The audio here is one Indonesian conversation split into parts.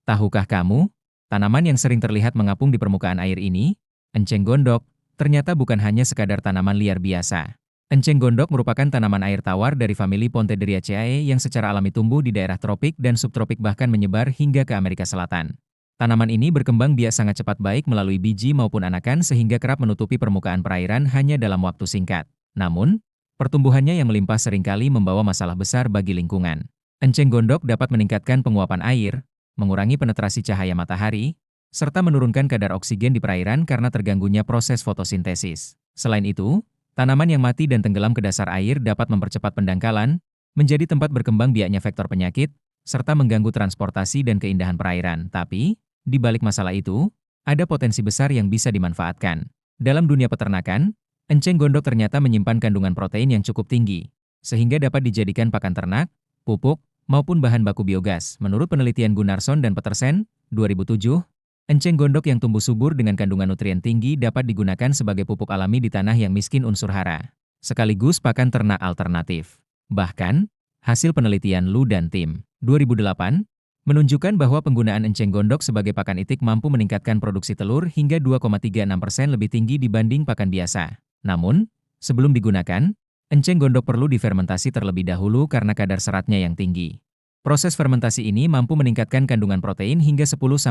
Tahukah kamu, tanaman yang sering terlihat mengapung di permukaan air ini, enceng gondok, ternyata bukan hanya sekadar tanaman liar biasa. Enceng gondok merupakan tanaman air tawar dari famili Pontederiaceae yang secara alami tumbuh di daerah tropik dan subtropik bahkan menyebar hingga ke Amerika Selatan. Tanaman ini berkembang biak sangat cepat baik melalui biji maupun anakan sehingga kerap menutupi permukaan perairan hanya dalam waktu singkat. Namun, pertumbuhannya yang melimpah seringkali membawa masalah besar bagi lingkungan. Enceng gondok dapat meningkatkan penguapan air, mengurangi penetrasi cahaya matahari, serta menurunkan kadar oksigen di perairan karena terganggunya proses fotosintesis. Selain itu, tanaman yang mati dan tenggelam ke dasar air dapat mempercepat pendangkalan, menjadi tempat berkembang biaknya vektor penyakit, serta mengganggu transportasi dan keindahan perairan. Tapi, di balik masalah itu, ada potensi besar yang bisa dimanfaatkan. Dalam dunia peternakan, enceng gondok ternyata menyimpan kandungan protein yang cukup tinggi, sehingga dapat dijadikan pakan ternak, pupuk, maupun bahan baku biogas. Menurut penelitian Gunnarsson dan Petersen, 2007, enceng gondok yang tumbuh subur dengan kandungan nutrien tinggi dapat digunakan sebagai pupuk alami di tanah yang miskin unsur hara, sekaligus pakan ternak alternatif. Bahkan, hasil penelitian Lu dan tim 2008 menunjukkan bahwa penggunaan enceng gondok sebagai pakan itik mampu meningkatkan produksi telur hingga 2,36% lebih tinggi dibanding pakan biasa. Namun, sebelum digunakan, enceng gondok perlu difermentasi terlebih dahulu karena kadar seratnya yang tinggi. Proses fermentasi ini mampu meningkatkan kandungan protein hingga 10-14%,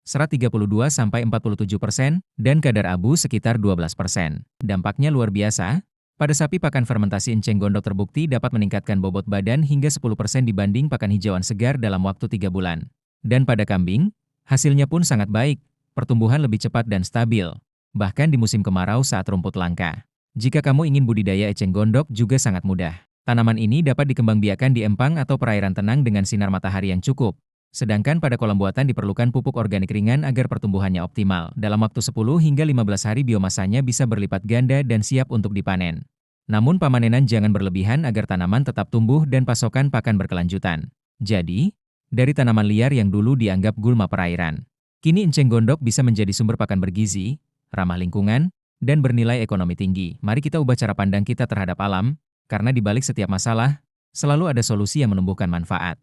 serat 32-47%, dan kadar abu sekitar 12%. Dampaknya luar biasa. Pada sapi pakan fermentasi enceng gondok terbukti dapat meningkatkan bobot badan hingga 10% dibanding pakan hijauan segar dalam waktu 3 bulan. Dan pada kambing, hasilnya pun sangat baik, pertumbuhan lebih cepat dan stabil, bahkan di musim kemarau saat rumput langka. Jika kamu ingin budidaya eceng gondok juga sangat mudah. Tanaman ini dapat dikembangbiakkan di empang atau perairan tenang dengan sinar matahari yang cukup. Sedangkan pada kolam buatan diperlukan pupuk organik ringan agar pertumbuhannya optimal. Dalam waktu 10 hingga 15 hari biomasanya bisa berlipat ganda dan siap untuk dipanen. Namun pamanenan jangan berlebihan agar tanaman tetap tumbuh dan pasokan pakan berkelanjutan. Jadi, dari tanaman liar yang dulu dianggap gulma perairan, kini enceng gondok bisa menjadi sumber pakan bergizi, ramah lingkungan, dan bernilai ekonomi tinggi. Mari kita ubah cara pandang kita terhadap alam, karena di balik setiap masalah, selalu ada solusi yang menumbuhkan manfaat.